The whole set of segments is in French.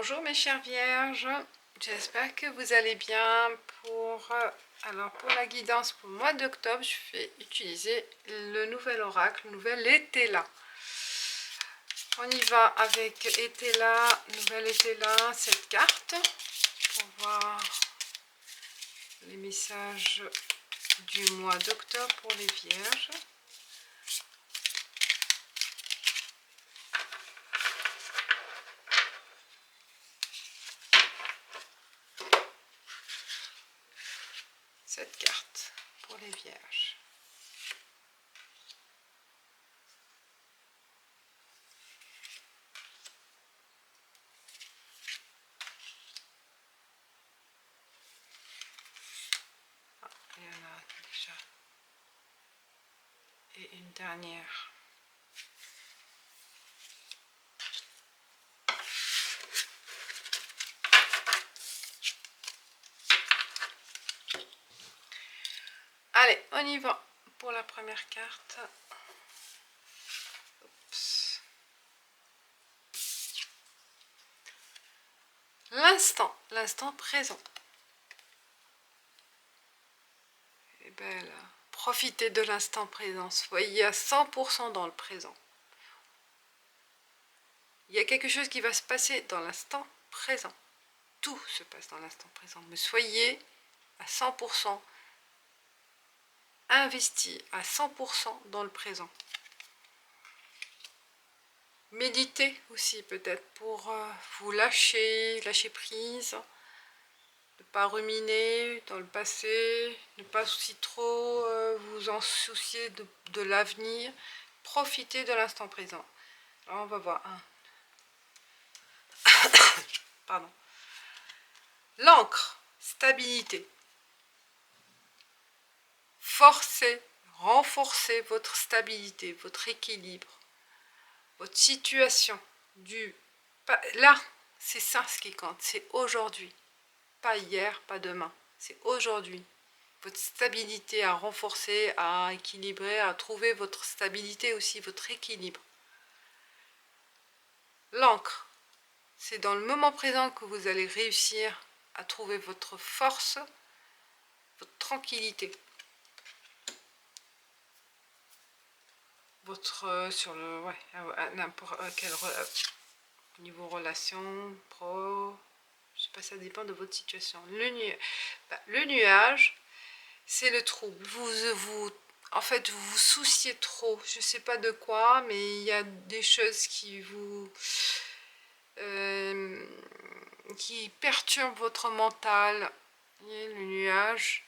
Bonjour mes chères vierges, j'espère que vous allez bien. Pour la guidance pour le mois d'octobre, je vais utiliser le nouvel oracle, le nouvel Étéla. On y va avec Étéla, nouvel Étéla, cette carte, pour voir les messages du mois d'octobre pour les vierges. Cette carte pour les vierges. Ah, il y en a déjà. Et une dernière. Allez, on y va pour la première carte. L'instant présent. Et belle. Profitez de l'instant présent. Soyez à 100% dans le présent. Il y a quelque chose qui va se passer dans l'instant présent. Tout se passe dans l'instant présent. Mais soyez à 100% investi, à 100% dans le présent. Méditez aussi peut-être pour vous lâcher prise. Ne pas ruminer dans le passé, ne pas aussi trop vous en soucier de l'avenir. Profitez de l'instant présent. Alors on va voir. Pardon. L'encre, stabilité. Forcez, renforcez votre stabilité, votre équilibre, votre situation. Là, c'est ça ce qui compte, c'est aujourd'hui. Pas hier, pas demain, c'est aujourd'hui. Votre stabilité à renforcer, à équilibrer, à trouver votre stabilité aussi, votre équilibre. L'encre, c'est dans le moment présent que vous allez réussir à trouver votre force, votre tranquillité. Sur le, n'importe quel niveau relation, pro, je sais pas, ça dépend de votre situation. Le nuage, c'est le trouble. En fait, vous vous souciez trop. Je sais pas de quoi, mais il y a des choses qui qui perturbent votre mental. Et le nuage.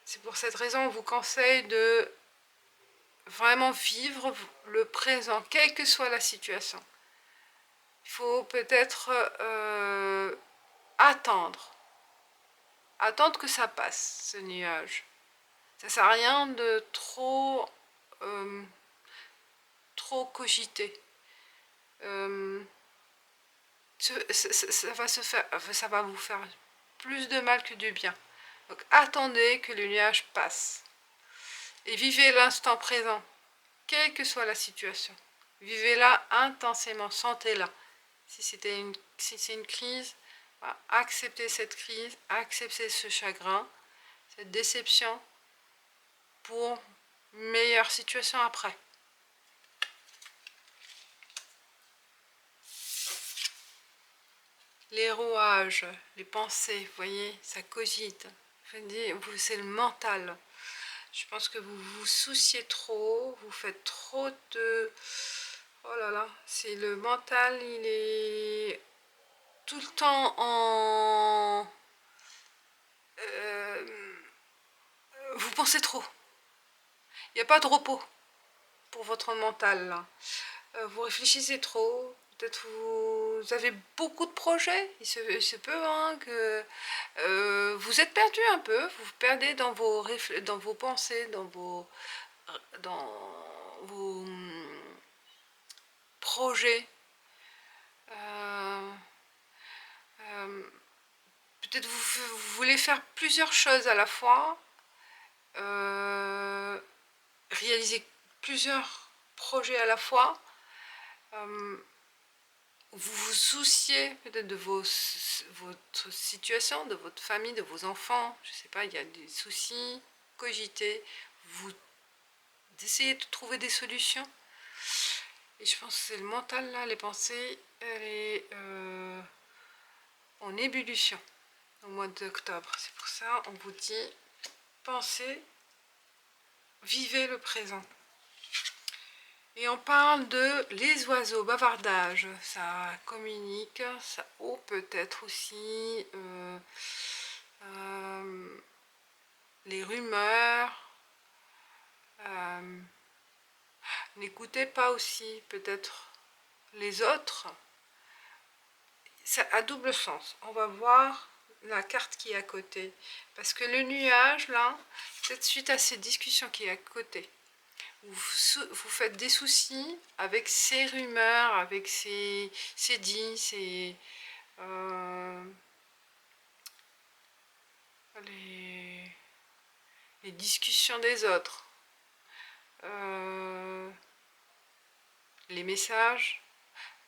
C'est pour cette raison on vous conseille de vraiment vivre le présent, quelle que soit la situation. Il faut peut-être attendre que ça passe, ce nuage. Ça sert à rien de trop cogiter. Ça va vous faire plus de mal que du bien. Donc attendez que le nuage passe. Et vivez l'instant présent, quelle que soit la situation. Vivez-la intensément, sentez-la. Si c'est une crise, acceptez cette crise, acceptez ce chagrin, cette déception pour une meilleure situation après. Les rouages, les pensées, vous voyez, ça cogite. C'est le mental. Je pense que vous vous souciez trop, vous faites trop de... Oh là là, c'est le mental, il est tout le temps en... vous pensez trop. Il n'y a pas de repos pour votre mental, là. Vous réfléchissez trop, peut-être vous avez beaucoup de projets, il se peut hein, que vous êtes perdu un peu, vous vous perdez dans vos pensées, dans vos projets. Peut-être vous voulez faire plusieurs choses à la fois, réaliser plusieurs projets à la fois. vous vous souciez peut-être de votre situation, de votre famille, de vos enfants, je ne sais pas, il y a des soucis, cogitez, vous essayez de trouver des solutions. Et je pense que c'est le mental là, les pensées, elle est en ébullition au mois d'octobre. C'est pour ça on vous dit, pensez, vivez le présent. Et on parle de les oiseaux, bavardage, ça communique, ça, ou peut-être aussi les rumeurs. N'écoutez pas aussi peut-être les autres. Ça a double sens. On va voir la carte qui est à côté. Parce que le nuage, là, peut-être suite à ces discussions qui est à côté, vous faites des soucis avec ces rumeurs, avec ces dits, les discussions des autres, les messages.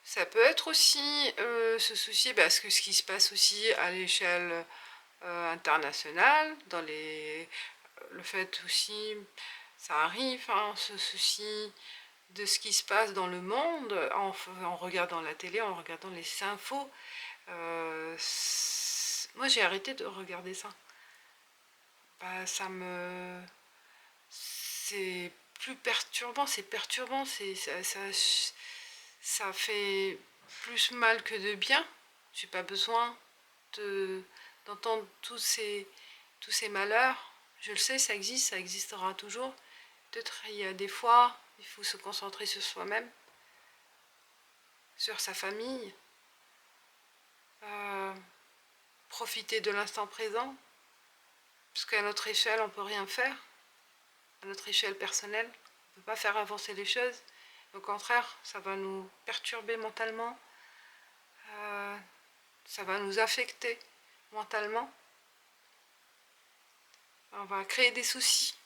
Ça peut être aussi se soucier, parce que ce qui se passe aussi à l'échelle internationale, dans le fait aussi, ça arrive, hein, ce souci de ce qui se passe dans le monde, en regardant la télé, en regardant les infos. Moi j'ai arrêté de regarder ça. Bah, c'est plus perturbant, ça fait plus mal que de bien. J'ai pas besoin d'entendre tous ces malheurs. Je le sais, ça existe, ça existera toujours. Peut-être il y a des fois, il faut se concentrer sur soi-même, sur sa famille, profiter de l'instant présent, parce qu'à notre échelle, on ne peut rien faire, à notre échelle personnelle, on ne peut pas faire avancer les choses. Au contraire, ça va nous perturber mentalement, ça va nous affecter mentalement, on va créer des soucis,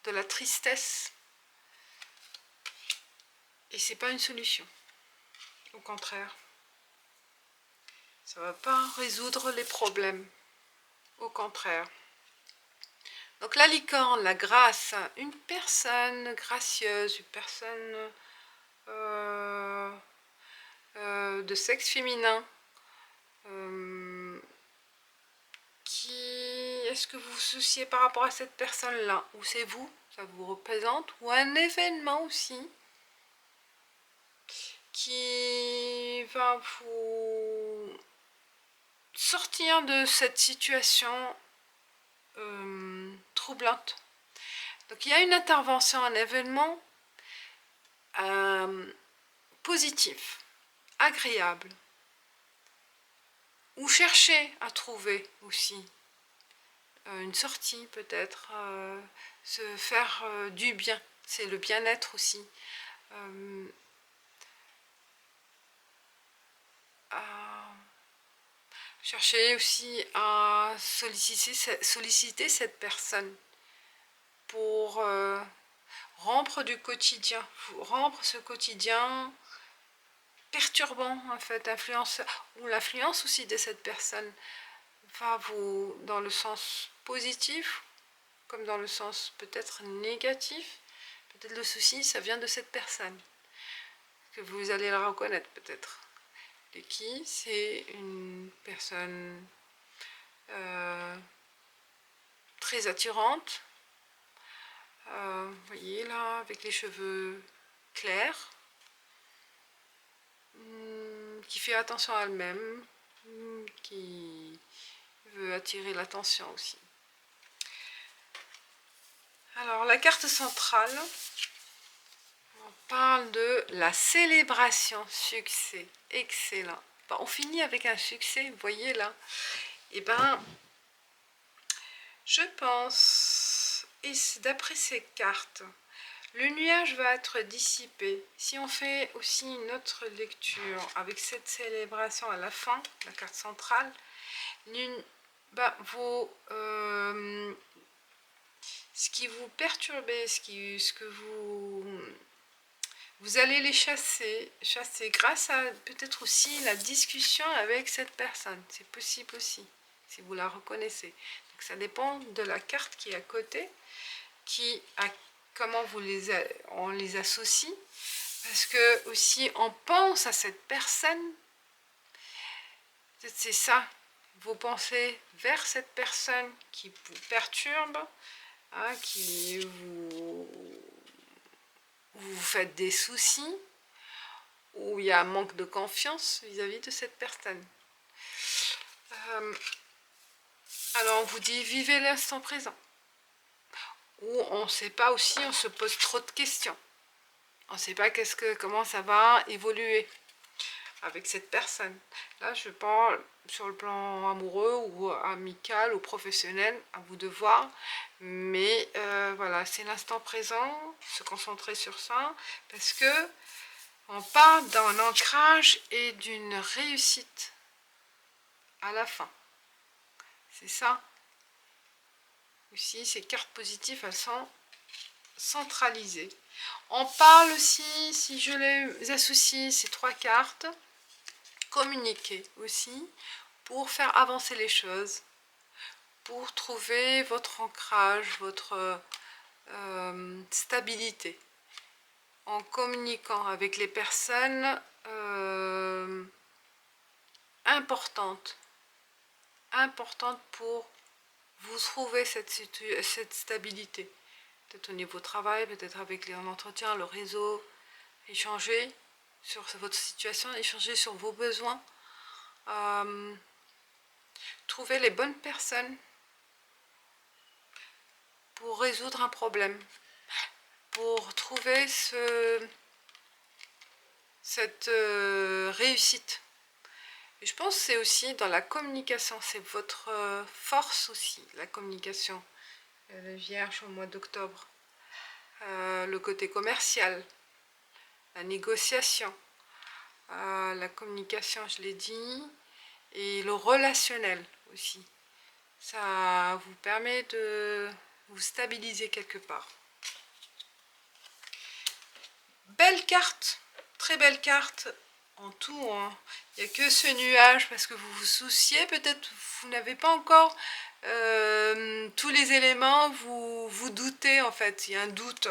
de la tristesse, et c'est pas une solution. Au contraire, ça va pas résoudre les problèmes. Au contraire. Donc la licorne, la grâce, une personne gracieuse, une personne de sexe féminin, est-ce que vous vous souciez par rapport à cette personne-là, ou c'est vous, ça vous représente, ou un événement aussi qui va vous sortir de cette situation troublante. Donc il y a une intervention, un événement positif, agréable, ou chercher à trouver aussi une sortie peut-être, se faire du bien, c'est le bien-être aussi. Chercher aussi à solliciter cette personne pour rompre du quotidien, rompre ce quotidien perturbant en fait, ou l'influence aussi de cette personne va vous dans le sens positif comme dans le sens peut-être négatif. Peut-être le souci ça vient de cette personne, que vous allez la reconnaître peut-être. Et qui c'est une personne très attirante, vous voyez là, avec les cheveux clairs, qui fait attention à elle-même, qui veut attirer l'attention aussi. Alors la carte centrale, on parle de la célébration, succès, excellent. Ben, on finit avec un succès, vous voyez là. Et ben, je pense, et d'après ces cartes, le nuage va être dissipé. Si on fait aussi une autre lecture avec cette célébration à la fin, la carte centrale, ce qui vous perturbait, ce que vous vous allez les chasser grâce à peut-être aussi la discussion avec cette personne. C'est possible aussi, si vous la reconnaissez. Donc ça dépend de la carte qui est à côté, comment on les associe. Parce que aussi on pense à cette personne, c'est ça, vous pensez vers cette personne qui vous perturbe, hein, qui vous faites des soucis, ou il y a un manque de confiance vis-à-vis de cette personne. Alors on vous dit vivez l'instant présent. Ou on ne sait pas aussi, on se pose trop de questions. On ne sait pas comment ça va évoluer avec cette personne. Là, je parle sur le plan amoureux ou amical ou professionnel, à vous de voir. Mais voilà, c'est l'instant présent, se concentrer sur ça, parce que on parle d'un ancrage et d'une réussite à la fin. C'est ça. Aussi, ces cartes positives, elles sont centralisées. On parle aussi, si je les associe, ces trois cartes, communiquer aussi pour faire avancer les choses, pour trouver votre ancrage, votre stabilité, en communiquant avec les personnes importantes pour vous trouver cette stabilité, peut-être au niveau travail, peut-être avec les entretiens, le réseau, échanger sur votre situation, échanger sur vos besoins, trouver les bonnes personnes pour résoudre un problème, pour trouver cette réussite. Et je pense que c'est aussi dans la communication, c'est votre force aussi, la communication. La Vierge au mois d'octobre. Le côté commercial, la négociation, la communication, je l'ai dit, et le relationnel aussi. Ça vous permet de vous stabiliser quelque part. Belle carte, très belle carte en tout, hein. Il n'y a que ce nuage parce que vous vous souciez, peut-être vous n'avez pas encore tous les éléments, vous doutez en fait, il y a un doute.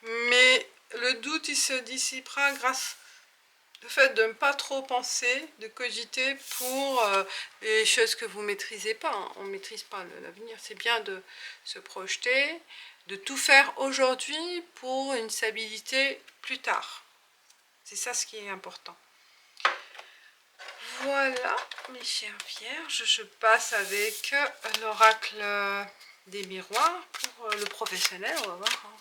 Mais le doute il se dissipera grâce au fait de ne pas trop penser, de cogiter pour les choses que vous ne maîtrisez pas, hein. On ne maîtrise pas l'avenir, c'est bien de se projeter, de tout faire aujourd'hui pour une stabilité plus tard. C'est ça ce qui est important. Voilà, mes chères vierges, je passe avec l'oracle des miroirs pour le professionnel, on va voir.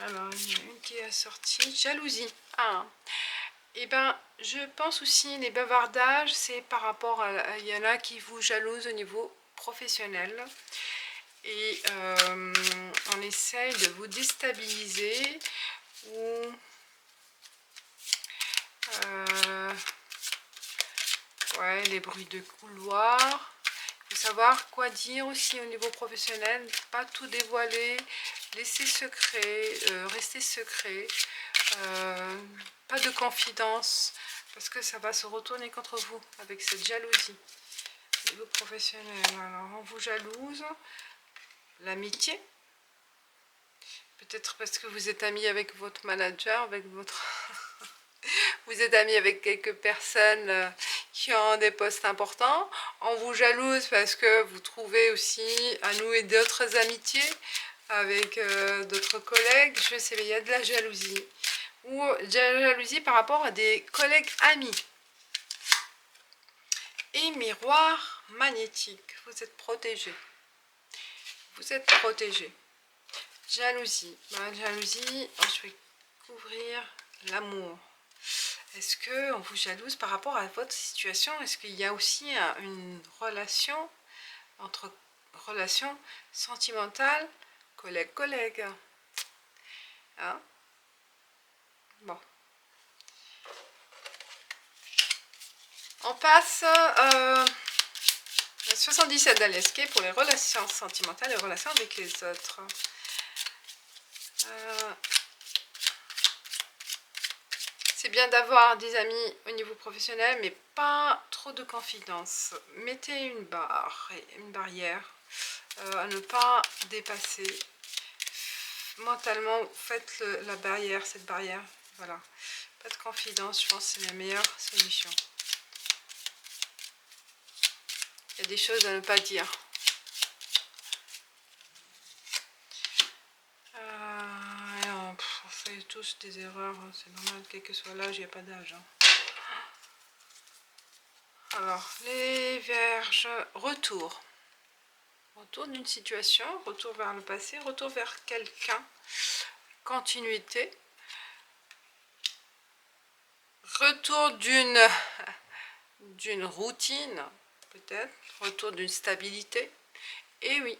Alors, il y en a une qui est sortie, jalousie. Ah, et ben, je pense aussi les bavardages, c'est par rapport à, il y en a qui vous jalousent au niveau professionnel. Et on essaye de vous déstabiliser ou ouais, les bruits de couloir. Il faut savoir quoi dire aussi au niveau professionnel, pas tout dévoiler, laisser secret, rester secret, pas de confidence, parce que ça va se retourner contre vous avec cette jalousie au niveau professionnel. Alors on vous jalouse, l'amitié, peut-être parce que vous êtes ami avec votre manager, avec votre vous êtes ami avec quelques personnes qui ont des postes importants. On vous jalouse parce que vous trouvez aussi à nouer d'autres amitiés avec d'autres collègues. Je sais, il y a de la jalousie. Ou de la jalousie par rapport à des collègues amis. Et miroir magnétique. Vous êtes protégé. Vous êtes protégé. Jalousie. Ben, jalousie, je vais couvrir l'amour. Est-ce qu'on vous jalouse par rapport à votre situation? Est-ce qu'il y a aussi une relation entre relation sentimentale, collègue-collègue, hein? Bon. On passe à 77 d'Alesquet pour les relations sentimentales et relations avec les autres. C'est bien d'avoir des amis au niveau professionnel, mais pas trop de confidence. Mettez une barrière à ne pas dépasser. Mentalement, faites la barrière, cette barrière. Voilà. Pas de confidence, je pense que c'est la meilleure solution. Il y a des choses à ne pas dire. On fait tous des erreurs, c'est normal, quel que soit l'âge, il n'y a pas d'âge. Alors, les Vierges, retour. Retour d'une situation, retour vers le passé, retour vers quelqu'un. Continuité. Retour d'une routine, peut-être. Retour d'une stabilité. Et oui,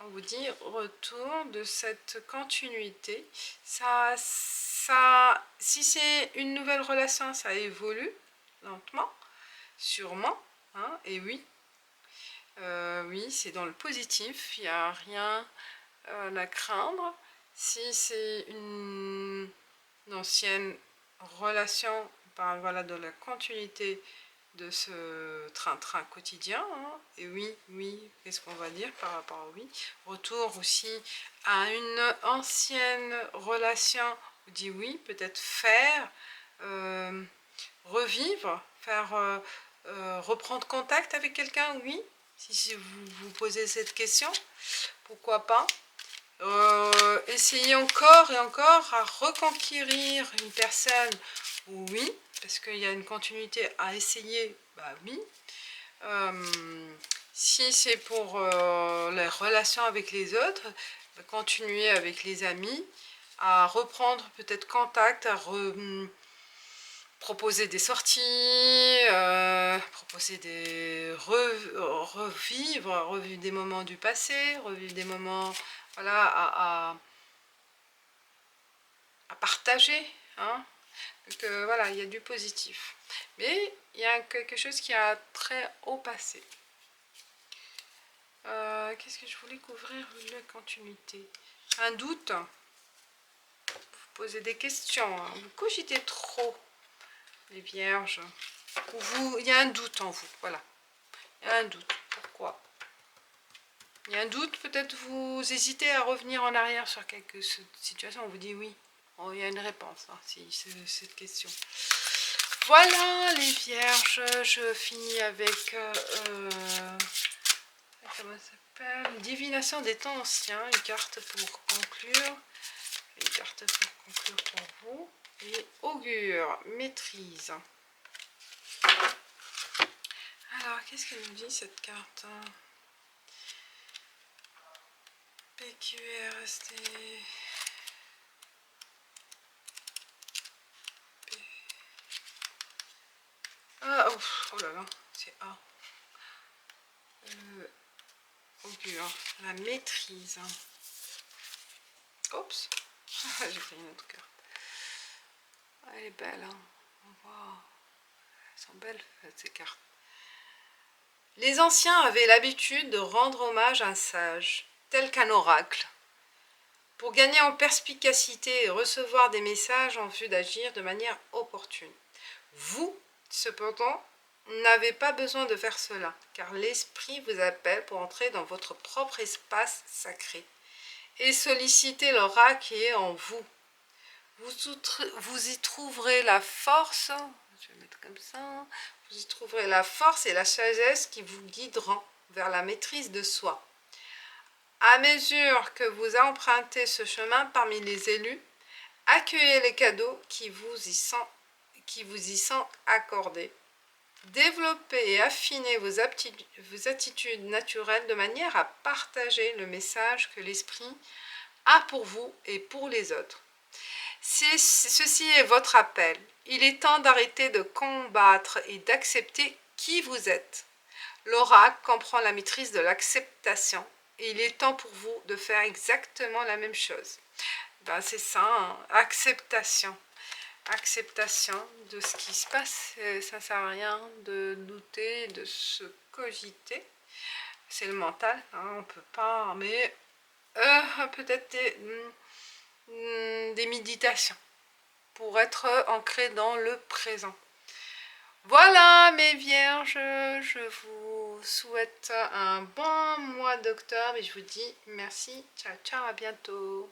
on vous dit retour de cette continuité. Si c'est une nouvelle relation, ça évolue lentement, sûrement. Hein, et oui, oui, c'est dans le positif. Il n'y a rien à craindre. Si c'est une ancienne relation, on parle voilà, de la continuité de ce train-train quotidien. Hein. Et oui, qu'est-ce qu'on va dire par rapport à oui? Retour aussi à une ancienne relation, on dit oui, peut-être faire, revivre, faire, reprendre contact avec quelqu'un, oui. Si vous vous posez cette question, pourquoi pas? Essayez encore et encore à reconquérir une personne, oui, parce qu'il y a une continuité à essayer, bah oui. Si c'est pour les relations avec les autres, bah, continuez avec les amis, à reprendre peut-être contact, à proposer des sorties, proposer des revivre des moments du passé, revivre des moments voilà, à partager. Hein. Donc voilà, il y a du positif. Mais il y a quelque chose qui a très haut passé. Qu'est-ce que je voulais couvrir? La continuité. Un doute. Vous posez des questions. Hein. Vous cogitez trop, les vierges. Il y a un doute en vous. Voilà. Il y a un doute. Pourquoi? Il y a un doute. Peut-être vous hésitez à revenir en arrière sur quelques situations. On vous dit oui. Oh, il y a une réponse. Hein, si c'est cette question. Voilà les vierges. Je finis avec... comment ça s'appelle? Divination des temps anciens, une carte pour conclure. Une carte pour conclure pour vous. Et augure, maîtrise. Alors, qu'est-ce qu'elle nous dit cette carte? PQRST. Ah, oh là là, c'est A. Augure, la maîtrise. Oups, j'ai pris une autre carte. Elle est belle, hein. On voit. Elles sont belles ces cartes. Les anciens avaient l'habitude de rendre hommage à un sage, tel qu'un oracle, pour gagner en perspicacité et recevoir des messages en vue d'agir de manière opportune. Vous, cependant, n'avez pas besoin de faire cela, car l'esprit vous appelle pour entrer dans votre propre espace sacré et solliciter l'oracle qui est en vous. Vous y trouverez la force, je vais mettre comme ça, vous y trouverez la force et la sagesse qui vous guideront vers la maîtrise de soi. À mesure que vous empruntez ce chemin parmi les élus, accueillez les cadeaux qui vous y sont accordés. Développez et affinez vos attitudes naturelles de manière à partager le message que l'esprit a pour vous et pour les autres. Ceci est votre appel. Il est temps d'arrêter de combattre et d'accepter qui vous êtes. L'oracle comprend la maîtrise de l'acceptation et il est temps pour vous de faire exactement la même chose. Ben, c'est ça, hein, acceptation. acceptation de ce qui se passe. Ça ne sert à rien de douter, de se cogiter. C'est le mental, hein, on peut pas, mais peut-être des méditations pour être ancré dans le présent. Voilà mes vierges, je vous souhaite un bon mois d'octobre et je vous dis merci, ciao ciao, à bientôt.